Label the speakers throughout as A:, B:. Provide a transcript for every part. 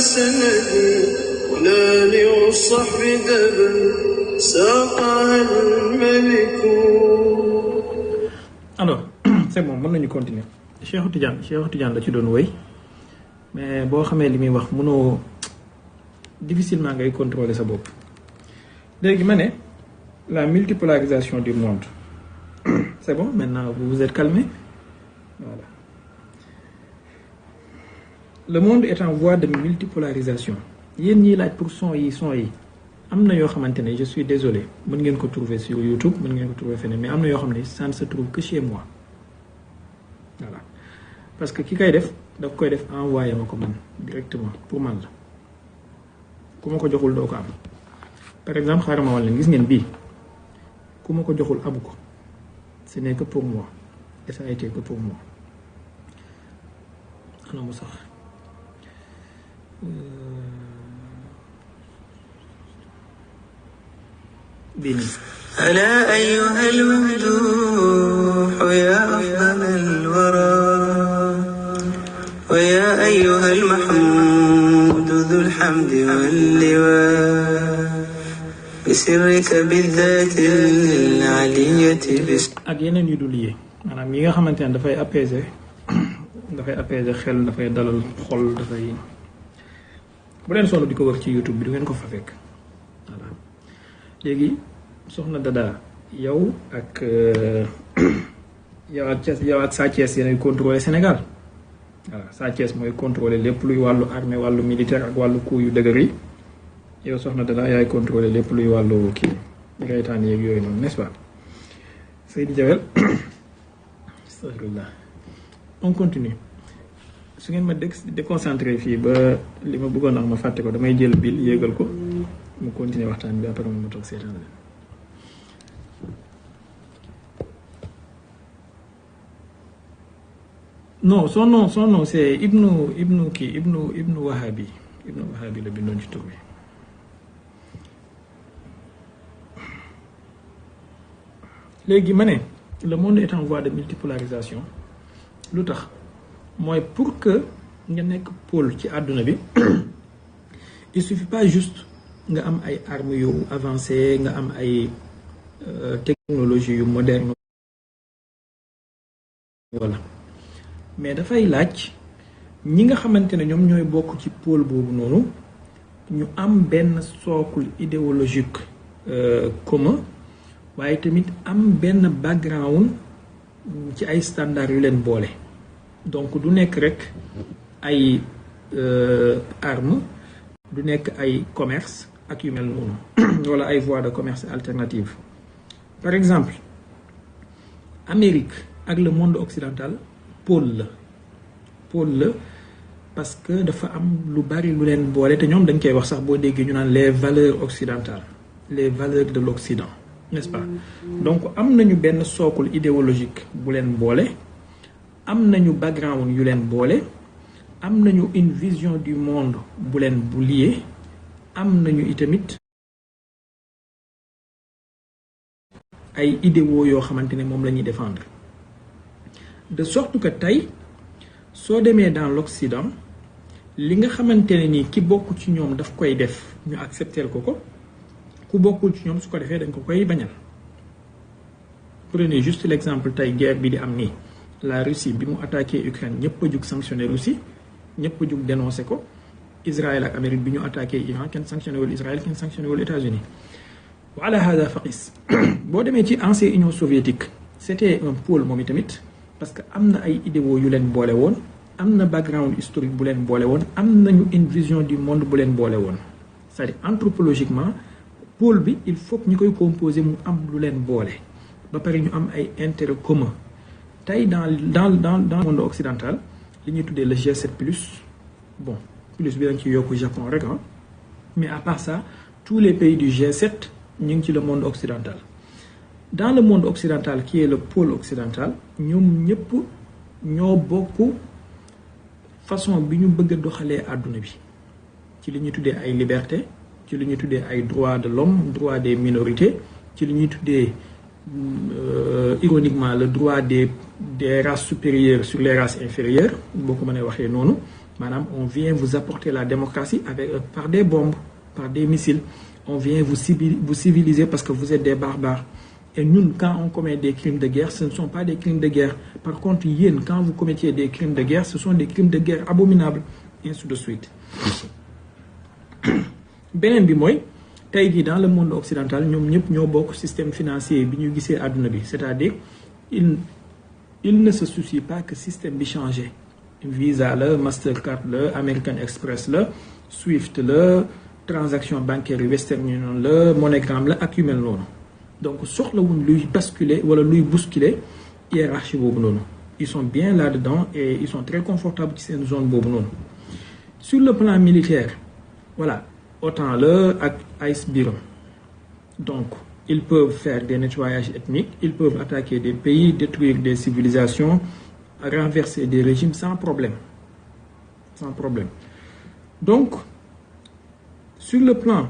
A: سندي ونال الصحب دبا ساقها الملك.
B: Alors c'est bon, mën nañu continuer. Cheikh Tidiane la ci doon wéy mais boo xamee li muy wax mënoo difficilement ngay contrôler sa bopp. léegi ma ne la multipolarisation du monde c'est bon, maintenant vous vous êtes calmé. Voilà. Le monde est en voie de multipolarisation. yéen ñiy laaj pour son yi am na yoo xamante ne je suis désolé mën ngeen ko trouver sur YouTube, mën ngeen ko trouver feneen, mais am na yoo xam ne ça ne se trouve que chez moi. Voilà, parce que ki koy def daf koy def envoyé ma ko man directement pour man la ku ma ko joxul doo ko am. Par exemple xaaral ma wàll leen gis ngeen bii ku ma ko joxul amu ko, ce n'est que pour moi et ça a été que pour moi. ana mu sax بني.
A: ألا أيها الممدوح يا أفضل الورى ويا أيها المحمود ذو الحمد واللواء بسرك بالذات العلية
B: ak yeneen yu dul yi maanaam yi nga xamante ne dafay apaiser xel, dafay dalal xol, dafay bu leen sonn di ko wax ci YouTube bi du ngeen ko fa fekk. Voilà, léegi soxna Dada yow ak yow ak Sa Thiès yéenay contrôler Sénégal. Voilà, Sa Thiès mooy contrôler lépp luy wàllu armée, wàllu militaire ak wàllu coup yu dëgër yi. Yow soxna Dada yaay contrôler lépp luy wàllu kii reytaan yeeg yooyu noonu, n'est-ce pas Seydi Diawel. Astagfirullah. On continue. su ngeen ma déconcentré fii ba li ma bëggoon wax ma fàtte ko damay jël bil yéegal ko mu continuer waxtaan bi après ma toog seetaan leen. Non, son nom c'est Ibnu Wahabi. Ibnu Wahabi la bindoon ci tur bi. Léegi ma ne le monde est en voie de multipolarisation. Lu tax mooy pour que nga nekk pôle ci àdduna bi il suffit pas juste nga am ay armes yu avancées, nga am ay technologie yu moderne, voilà, mais dafay laaj ñi nga xamante ne ñoom ñooy bokk ci pôle boobu noonu ñu am benn socle idéologique commun, waaye tamit am benn background ci ay standards yu leen boole. Donc du nekk rek ay armes, du nekk ay commerce ak yu mel noonu wala ay voies de commerce alternatives. Par exemple Amérique ak le monde occidental pôle la parce que dafa am lu bari lu leen boole te ñoom dañ koy wax sax boo déggee ñu naan les valeurs occidentales, les valeurs de l'Occident, n'est-ce pas? Donc am nañu benn socle idéologique bu leen boole, am nañu background yu leen boole, am nañu une vision du monde bu leen bu lié, am nañu itamit ay idéaux yoo xamante ne moom la ñuy défendre. De sorte que tey soo demee dans l'Occident li nga xamante ne nii ki bokk ci ñoom daf koy def ñu accepter ko ku bokkul ci ñoom su ko defee dañ ko koy bañal. Prenez juste l'exemple tey guerre bi di am nii. La Russie bi mu attaqué Ukraine ñëpp a jug sanctionné Russie, ñëpp a jug dénoncé ko. Israël ak Amérique bi ñu attaqué Iran kenn sanctionné wul Israël, kenn sanctionné wul États-Unis. wa ala hada faqis boo demee ci ancienne Union soviétique c'était un pôle moom itamit parce que am na ay idéaux yu leen boole woon, am na background historique bu leen boole woon, am nañu une vision du monde bu leen boole woon. C'est-à-dire anthropologiquement pôle bi il faut que ñi koy composer mu am lu leen boole ba pare ñu am ay intérêts communs. Tey dans le monde occidental li ñuy tuddee le G7+, bon plus bi dañ ci yokku Japon rek mais à part ça tous les pays du G7 ñu ngi ci le monde occidental. Dans le monde occidental qui est le pôle occidental ñoom ñëpp ñoo bokk façon bi ñu bëgg a doxalee àdduna bi ci li ñuy tuddee ay liberté, ci li ñuy tuddee ay droits de l'homme, droits des minorités, ci li ñuy tuddee ironiquement le droit des races supérieures sur les races inférieures boo ko mënee waxee noonu, maanaam on vient vous apporter la démocratie par des bombes, par des missiles. On vient vous civiliser parce que vous êtes des barbares. Et nous, quand on commet des crimes de guerre, ce ne sont pas des crimes de guerre. Par contre, quand vous commettiez des crimes de guerre, ce sont des crimes de guerre abominables, et ainsi de suite. Benen bi mooy tey jii dans le monde occidental ñoom ñëpp ñoo bokk système financier bi ñu gisee àdduna bi, c'est-à-dire il ne se soucie pas que système bi changé. Visa la, Mastercard la, American Express la, Swift la, transaction bancaire Western Union la, MoneyGram la ak yu mel noonu. Donc soxlawuñ luy basculer wala luy bousculer hiérarchie boobu noonu. Ils sont bien là-dedans et ils sont très confortables ci seen zone boobu noonu. Sur le plan militaire, voilà, autant le ak AIS biram. Donc ils peuvent faire des nettoyages ethniques, ils peuvent attaquer des pays, détruire des civilisations, renverser des régimes sans problème. Sans problème. Donc, sur le plan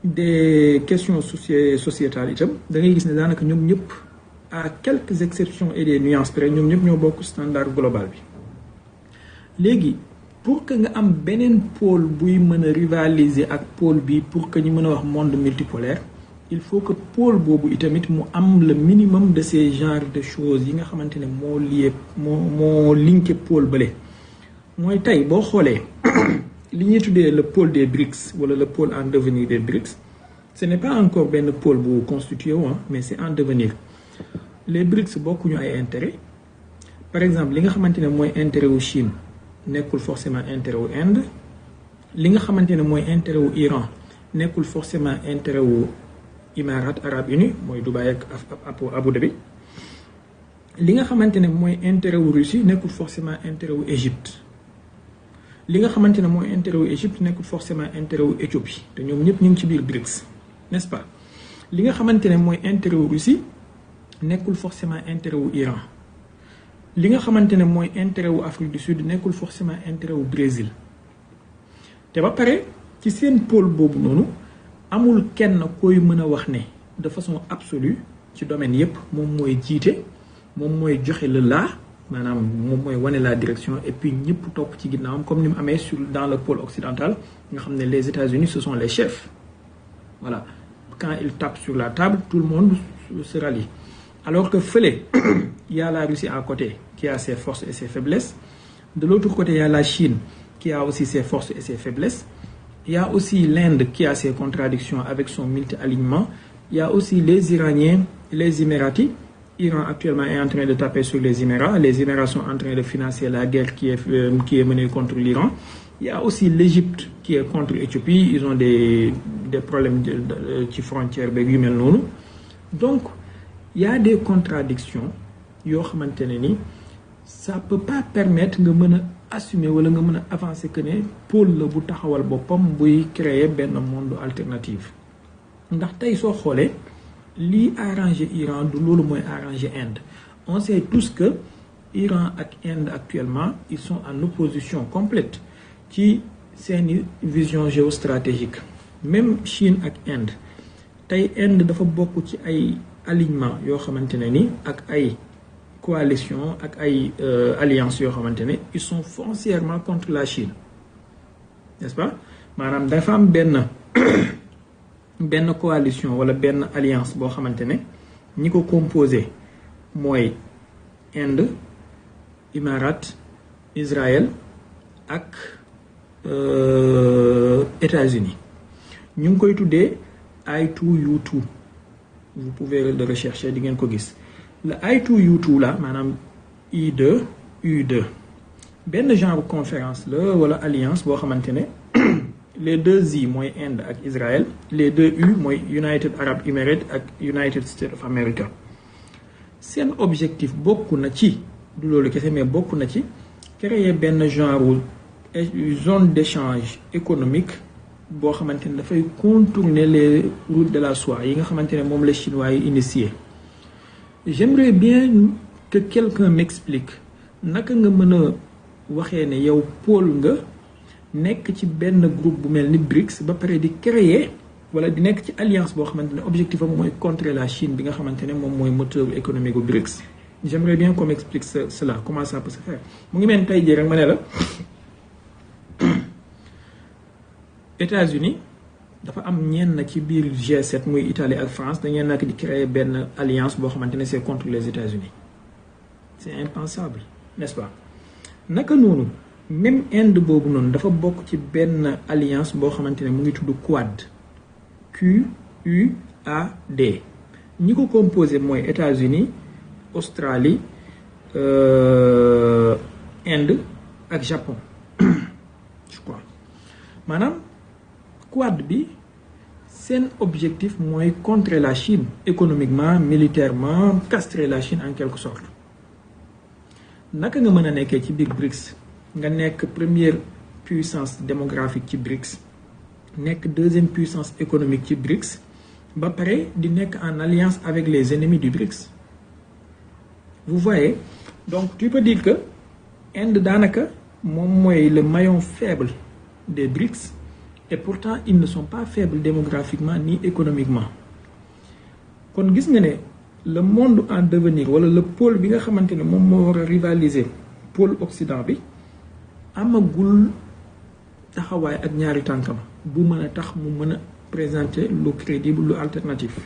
B: des questions sociétales itam da ngay gis ne daanaka ñoom ñëpp à quelques exceptions et des nuances près ñoom ñëpp ñoo bokk standard global bi. Léegi pour que nga am beneen pôle buy mën a rivaliser ak pôle bi pour que ñu mën a wax monde multipolaire, il faut que pôle boobu itamit mu am le minimum de ces genres de choses yi nga xamante ne moo lié moo linké pôle bële. Mooy tey boo xoolee li ñuy tuddee le pôle des BRICS wala le pôle en devenir des BRICS, ce n'est pas encore benn pôle bu constitué wu mais c'est en devenir. Les BRICS bokkuñu ay intérêt. Par exemple li nga xamante ne mooy intérêt wu Chine nekkul forcément intérêt wu Inde. Li nga xamante ne mooy intérêt wu Iran nekkul forcément intérêt wu Émirats arabes unis mooy Dubaï ak Abu Dhabi. Li nga xamante ne mooy intérêt wu Russie nekkul forcément intérêt wu Égypte. Li nga xamante ne mooy intérêt wu Égypte nekkul forcément intérêt wu Éthiopie te ñoom ñëpp ñu ngi ci biir BRICS, n'est-ce pas? Li nga xamante ne mooy intérêt wu Russie nekkul forcément intérêt wu Iran. Li nga xamante ne mooy intérêt wu Afrique du Sud nekkul forcément intérêt wu Brésil. te ba pare ci seen pôle boobu noonu amul kenn koy mën a wax ne de façon absolue ci domaine yépp moom mooy jiite moom mooy joxe le la maanaam moom mooy wane la direction et puis ñëpp topp ci ginnaawam comme ni mu amee dans le pôle occidental nga xam ne les États-Unis ce sont les chefs. Voilà, quand ils tapent sur la table tout le monde se rallie. Alors que fële il y a la Russie à côté qui a ses forces et ses faiblesses. De l'autre côté il y a la Chine qui a aussi ses forces et ses faiblesses. Il y a aussi l'Inde qui a ses contradictions avec son multi-alignement. Il y a aussi les Iraniens, les Émiratis. L'Iran actuellement est en train de taper sur les Émirats. Les Émirats sont en train de financer la guerre qui est menée contre l'Iran. Il y a aussi l'Égypte qui est contre l'Éthiopie. Ils ont des problèmes de frontières. Donc, il y a des contradictions. Ça ne peut pas permettre de assumer ou de avancer que ne pôle la bu taxawal bopam buy créer ben monde alternatif. Ndax tay so xolé li arranger Iran du lolu moy arranger Inde. On sait tous que Iran et Inde actuellement ils sont en opposition complète ci une vision géostratégique. Même Chine et Inde tay Inde dafa bokku ci ay alignement yo xamantene ni ak ay coalition ak ay alliance yo xamantene ils sont foncièrement contre la Chine, n'est-ce pas? Manam dafa am ben coalition wala ben alliance bo xamantene ñi ko composé moy Inde, Émirats, Israël ak États-Unis. Ñu ngi koy tuddé I2U2. Vous pouvez le rechercher di ngeen ko gis. Le I2U2 là, madame I2, U2. Ben genre conférence là, ou alliance, bo xamantene les deux I, moi Inde et Israël, les deux U, moi United Arab Emirates et United States of America. C'est un objectif beaucoup na ci, du lolu kessé mais beaucoup na ci créer ben genre zone d'échange économique bo xamantene da fay contourner les routes de la soie yi nga xamantene mom les Chinois yi initié. J'aimerais bien que quelqu'un m'explique naka nga mëna waxé né yow pôle nga nek ci ben groupe bu melni BRICS ba paré di créer wala di nek ci alliance bo xamantene objectif am moy contrer la Chine bi nga xamantene mom moy moteur économique bu BRICS. J'aimerais bien qu'on m'explique cela, comment ça peut se faire. Mu ngi mel tay ji rek mané la États-Unis dafa am ñenn ci biir G7 muy Italie ak France dañu nak di créer benn alliance boo xamante ne c'est contre les États-Unis c'est impensable n'est-ce pas naka noonu même Inde boobu noonu dafa bokk ci benn alliance boo xamante ne mu ngi tudd Quad QUAD ñi ko composé mooy États-Unis Australie Inde ak Japon je crois maanaam Quad bi seen objectif mooy contrer la Chine économiquement militairement castrer la Chine en quelque sorte naka nga mën a nekkee ci biir BRICS nga nekk première puissance démographique ci BRICS nekk deuxième puissance économique ci BRICS ba pare di nekk en alliance avec les ennemis du BRICS vous voyez donc tu peux dire que Inde daanaka moom mooy le maillon faible des BRICS et pourtant ils ne sont pas faibles démographiquement ni économiquement kon gis nga ne le monde en devenir wala le pôle bi nga xamante ne moom moo war a rivaliser pôle occident bi amagul taxawaay ak ñaari tànkam bu mën a tax mu mën a présenter lu crédible lu alternatif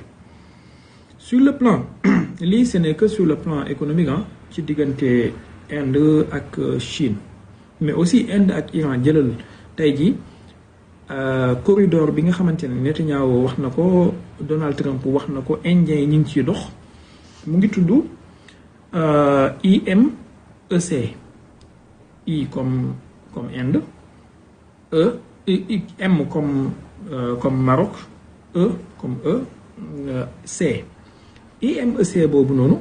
B: sur le plan lii ce n'est que sur le plan économique ci diggante Inde ak Chine mais aussi Inde ak Iran jëlal tey jii corridor bi nga xamante ne Netanyahu wax na ko Donald Trump wax na ko indien yi ñu ngi ciy dox mu ngi tudd IMEC I comme Inde M comme Maroc comme C IMEC boobu noonu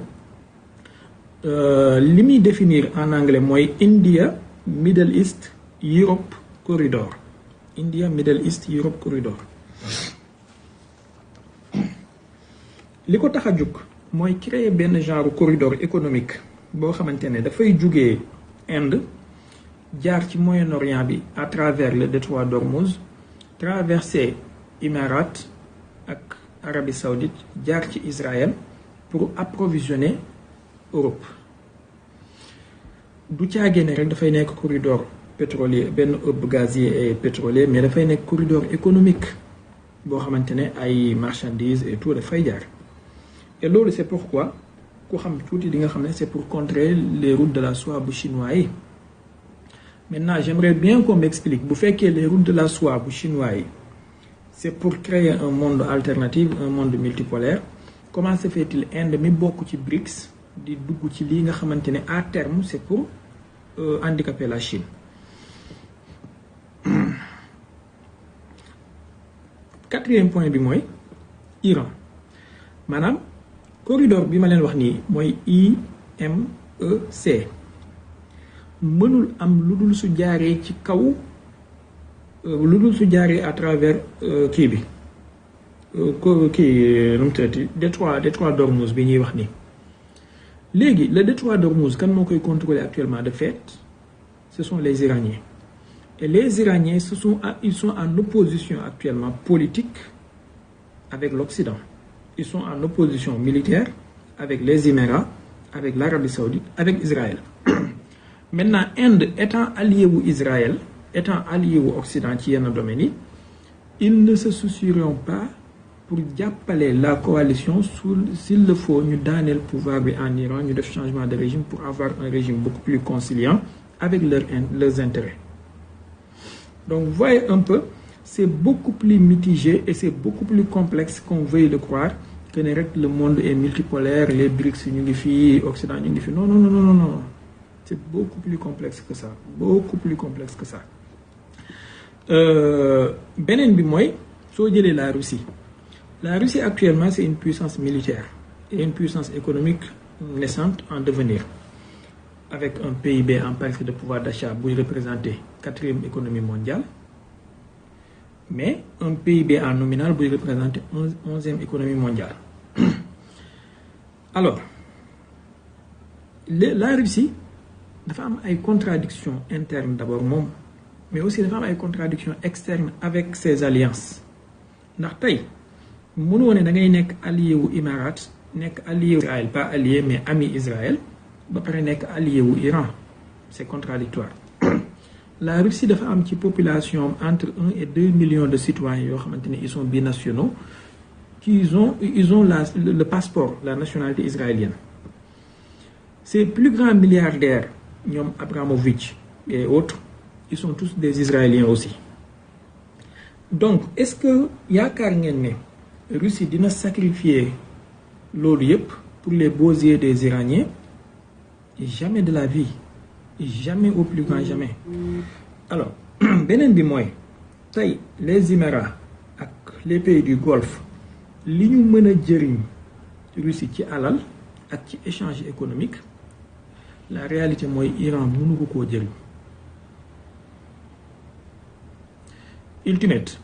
B: li muy définir en anglais mooy India Middle East Europe Corridor India Middle East Europe Corridor li ko tax a jóg mooy créer benn genre corridor économique boo xamante ne dafay jugee Inde jaar ci Moyen-Orient bi à travers le détroit d'Ormuz traverser Émirats ak Arabie Saoudite jaar ci Israël pour approvisionner Europe du caagee ne rek dafay nekk corridor pétrolier benn hub gazier et pétrolier mais dafay nekk corridor économique boo xamante ne ay marchandises et tout dafay jaar et loolu c'est pourquoi ku xam tuuti di nga xam ne c'est pour contrer les routes de la soie bu chinois yi maintenant j'aimerais bien qu'on m'explique bu fekkee les routes de la soie bu chinois yi c'est pour créer un monde alternatif un monde multipolaire comment se fait-il Inde mi bokk ci BRICS di dugg ci lii nga xamante ne à terme c'est pour handicaper la Chine quatrième point bi mooy Iran maanaam corridor bi ma leen wax nii mooy IMEC mënul am lu dul su jaaree ci kaw lu dul su jaaree à travers kii bi kii nu mu tëddee détroit d'Ormuz bi ñuy wax nii léegi le détroit d'Ormuz kan moo koy contrôler actuellement de fait ce sont les Iraniens et les Iraniens ils sont en opposition actuellement politique avec l'Occident ils sont en opposition militaire avec les Émirats avec l'Arabie Saoudite avec Israël maintenant Inde étant allié wu Israël étant allié wu Occident ci yenn domaines yi ils ne se soucieront pas pour jàppale la coalition s'il le faut ñu daaneel pouvoir bi en Iran ñu def changement de régime pour avoir un régime beaucoup plus conciliant avec leurs intérêts donc vous voyez un peu c'est beaucoup plus mitigé et c'est beaucoup plus complexe qu'on veuille le croire que ne rek le monde est multipolaire les BRICS ñu ngi fii Occident ñu ngi fii non c'est beaucoup plus complexe que ça beneen bi mooy soo jëlee la Russie actuellement c'est une puissance militaire et une puissance économique naissante en devenir avec un PIB en perte de pouvoir d'achat buy représenter 4e économie mondiale mais un PIB en nominal buy représenter 11e économie mondiale alors la Russie dafa am ay contradictions internes d'abord moom mais aussi dafa am ay contradictions externes avec ses alliances ndax tey mënoo ne da ngay nekk allié wu Émirats nekk allié wu Israël pas allié mais ami Israël ba pare nekk allié wu Iran c'est contradictoire la Russie dafa am ci population entre 1 et 2 millions de citoyens yoo xamante ne ils sont binationaux ils ont le passeport, la nationalité israélienne. Ces plus grands milliardaires, ñoom Abramovich et autres, ils sont tous des Israéliens aussi. Donc, est-ce que yaakaar ngeen ne Russie dina sacrifier loolu yëpp pour les beaux yeux des Iraniens? Jamais de la vie. Jamais au plus grand jamais. Alors, beneen bi mooy tey les Émirats ak les pays du Golfe li ñu mën a jëriñ Russie ci alal ak ci échange économique, la réalité mooy Iran mënu ko koo jëriñ. Ultimate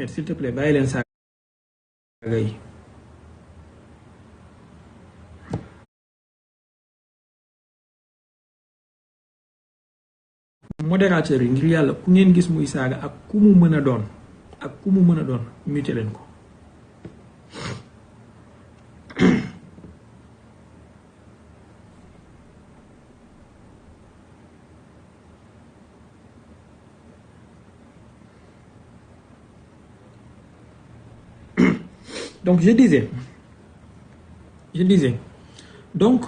B: s'il te plaît bàyyi leen saaga yi. Modérateur yi ngir yàlla ku ngeen gis muy saaga ak ku mu mën a doon muté leen ko. Donc je disais donc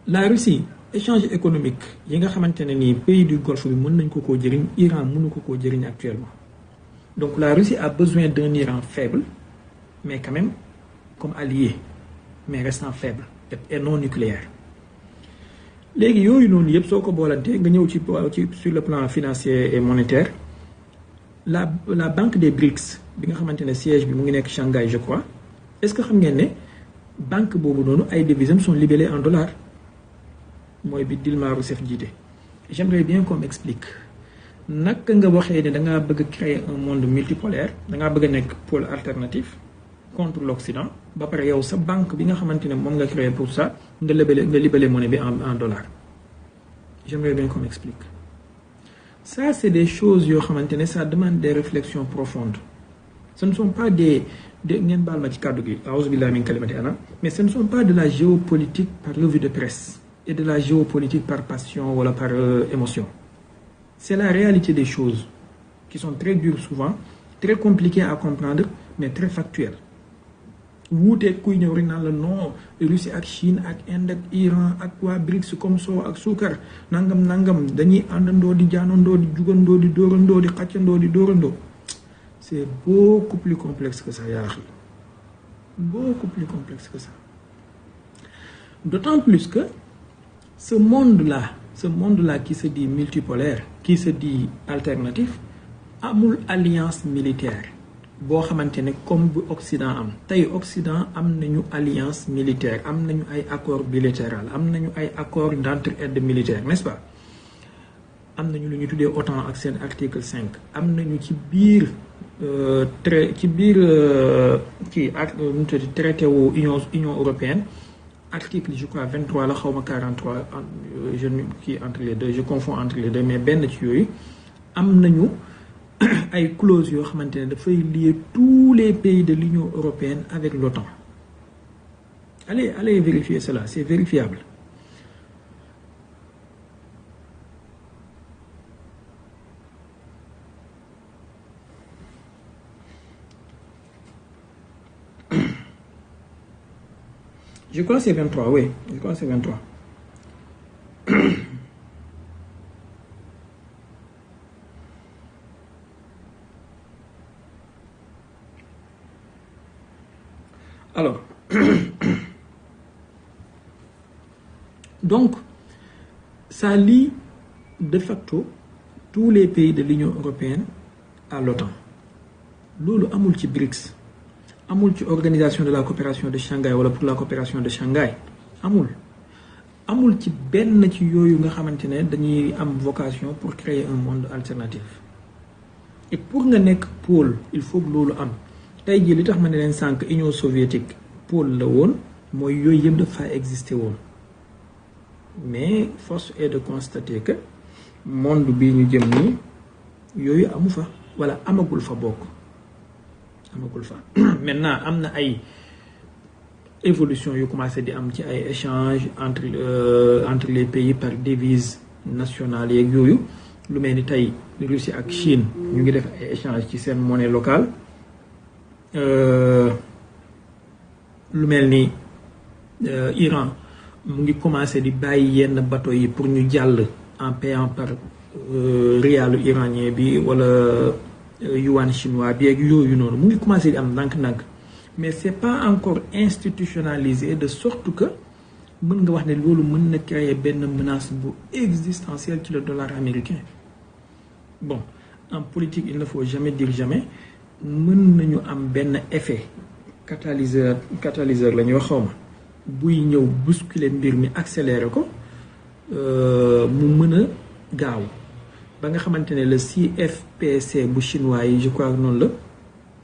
B: la Russie échange économique yi nga xamante ne nii pays du Golfe bi mën nañ ko koo jëriñ, Iran mënu ko koo jëriñ actuellement. Donc la Russie a besoin d'un Iran faible mais quand même comme allié mais restant faible et non nucléaire. léegi yooyu noonu yëpp soo ko boolantee nga ñëw ci sur le plan financier et monétaire, la banque des BRICS bi nga xamante ne siège bi mu ngi nekk Shanghai je crois, est-ce que xam ngeen ne banque boobu noonu ay devises sont libellées en dollars? mooy bi Dilma Rousseff jiite. J'aimerais bien qu'on m'explique naka nga waxee ne da ngaa bëgg créer un monde multipolaire, da ngaa bëgg a nekk pôle alternatif contre l'Occident, ba pare yow sa banque bi nga xamante ne moom nga créer pour ça nga libellé monnaie bi en dollars. J'aimerais bien qu'on m'explique. Ça c'est des choses yoo xamante ne ça demande des réflexions profondes. Ce ne sont pas des ngeen baal ma ci kàddu gi a'uuzu billahi min kalimati ana, mais ce ne sont pas de la géopolitique par revue de presse et de la géopolitique par passion ou par émotion. C'est la réalité des choses qui sont très dures souvent, très compliquées à comprendre, mais très factuelles. wuuteeg kuy ñëw rek naan la non Russie ak Chine ak Inde ak Iran ak waa BRICS comme soo ak suukar nangam dañuy àndandoo di jaanandoo di jugandoo di dóorandoo di xàccandoo di dóorandoo. C'est beaucoup plus complexe que ça, yaa axi. Beaucoup plus complexe que ça. D'autant plus que ce monde-là qui se dit multipolaire, qui se dit alternatif, amul alliance militaire boo xamante ne comme bu Occident am. Tey Occident am nañu alliance militaire, am nañu ay accord bilatéral, am nañu ay accord d'entraide militaire, n'est-ce pas? Am nañu lu ñu tuddee OTAN ak seen article 5, am nañu ci biir traité wu Union européenne, article je crois 23 la xawma 43, je entre les deux, je confonds entre les deux, mais benn ci yooyu am nañu ay clauses yoo xamante ne dafay lier tous les pays de l'Union européenne avec l'OTAN. Allez vérifier cela, c'est vérifiable. Je crois que c'est 23, oui. Je crois que c'est 23. Alors, donc, ça lie de facto tous les pays de l'Union européenne à l'OTAN. Loolu amul ci BRICS. Amul ci organisation de la coopération de Shanghai wala pour la coopération de Shanghai amul ci benn ci yooyu nga xamante ne dañuy am vocation pour créer un monde alternatif. Et pour nga nekk pôle il faut que loolu am. Tey jii li tax ma ne leen sànq Union soviétique pôle la woon mooy yooyu yëpp dafa existé woon, mais force est de constater que monde bii ñu jëm nii yooyu amu fa wala amagul fa bokk. Maintenant am na ay évolution yu commencé di am ci ay échanges entre les pays par devise nationales yeeg yooyu lu mel ni tey Russie ak Chine ñu ngi def ay échange ci seen monnaie locale lu mel ni Iran mu ngi commencé di bàyyi yenn bateau yi pour ñu jàll en payant par rialu iranien bi wala yuan chinois bi ak yooyu noonu mu ngi commencé di am ndànk-ndànk mais c'est pas encore institutionnalisé de sorte que mën nga wax ne loolu mën na créer benn menace bu existentielle ci le dollar américain. Bon, en politique il ne faut jamais dire jamais mën nañu am benn effet catalyseur la ñuy wax xawma buy ñëw bousculer mbir mi accélérer ko mu mën a gaaw ba nga xamante ne le CFPC bu chinois yi je crois noonu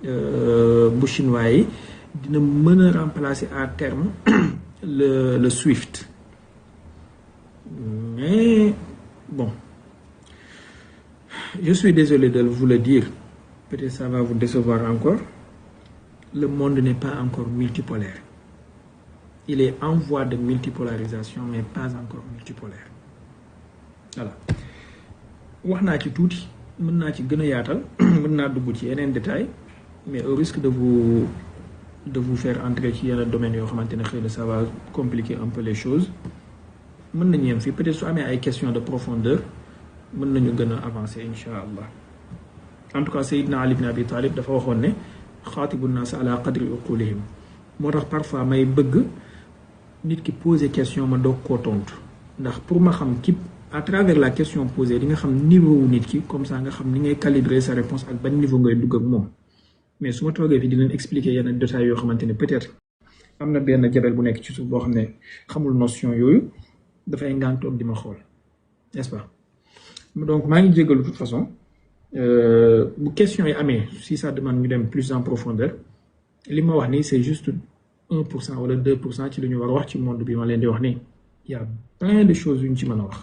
B: la bu chinois yi dina mën a remplacer à terme le SWIFT. Mais bon, je suis désolé de vous le dire, peut-être ça va vous décevoir encore, le monde n'est pas encore multipolaire. Il est en voie de multipolarisation mais pas encore multipolaire. Voilà. wax naa ci tuuti mën naa ci gën a yaatal mën naa dugg ci yeneen détails mais au risque de vous faire entrer ci yenn domaines yoo xamante ne xëy na ça va compliquer un peu les choses mën nañu yem fii peut-être su amee ay questions de profondeur mën nañu gën a avancer insha allah. En tout cas Seydina Ali ibn Abi Talib dafa waxoon ne xaatibu naas ala qadri uqulihim moo tax parfois may bëgg nit ki poser question ma doog koo tontu ndax pour ma xam ki à travers la question posée di nga xam niveau wu nit ki comme ça nga xam ni ngay calibrer sa réponse ak ban niveau ngay dugg ak moom mais su ma toogee fi di leen expliquer yenn détails yoo xamante ne peut-être am na benn jabel bu nekk ci suuf boo xam ne xamul notion yooyu dafay ngaan toog di ma xool n'est-ce pas. Donc maa ngi jéggalu de toute façon bu question yi amee si ça demande ñu dem plus en profondeur li ma wax nii c'est juste 1% wala 2% ci li ñu war a wax ci monde bi ma leen di wax nii il y a plein de choses yu ñu ci mën a wax.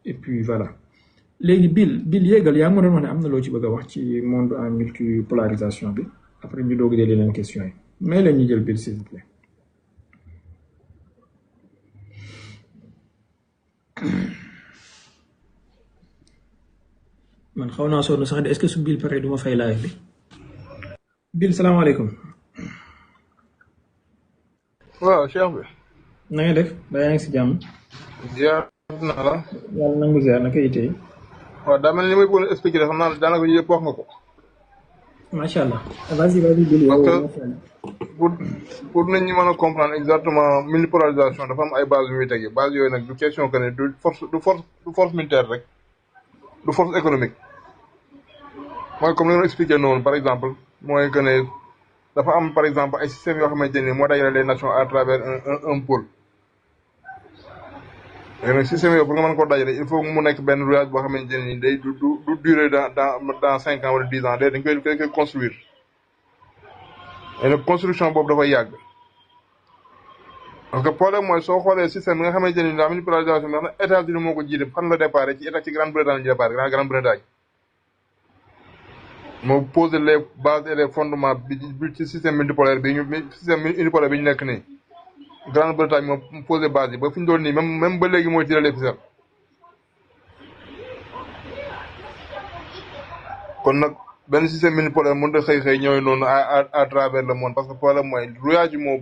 B: Et puis voilà léegi Bill yéegal yaa ngi ma doon wax ne am na loo ci bëgg a wax ci monde en multipolarisation bi après ñu doog a jël yeneen questions yi mais la ñu jël Bill s'il vous plaît. man xaw naa sonn sax de est-ce que su Bill pare du ma fay live bi Bill salaamaaleykum.
C: waaw Cheikh bi.
B: na nga def ba yaa ngi si jàmm.
C: ziar naa la.
B: yàlla nangu ziar naka itee.
C: waaw daa mel ni may bëggoon expliquer xam naa daanaka yëpp wax nga ko.
B: macha allah. vas-y Bill.
C: parce que pour nit ñi mën a comprendre exactement multipolarisation dafa am ay bases yu muy tege bases yooyu nag du question que ne du force militaire rek du force économique mooy comme li nga expliqué noonu par exemple mooy que ne dafa am par exemple ay systèmes yoo xamante ne moo dajale les nations à travers un pôle. léegi nag système yooyu pour nga mën koo dajale il faut mu nekk benn rouage boo xamante ne nii day du durer dans 5 ans wala 10 ans dañ koy construire. et nag construction boobu dafay yàgg parce que problème mooy soo xoolee système bi nga xamante ne la manipulation bi nga xam ne États-Unis moo ko jiite fan la départ ci Grande-Bretagne la départ Grande-Bretagne moo posé les bases et les fondements bi ci système multipolaire bi système unipolaire bi ñu nekk nii Grande-Bretagne moo posé base yi ba fi ñu doon nii même ba léegi mooy tirer les ficelles kon nag benn système multipolaire mënut a xëy ñooy noonu à travers le monde parce que problème mooy rouage yi moo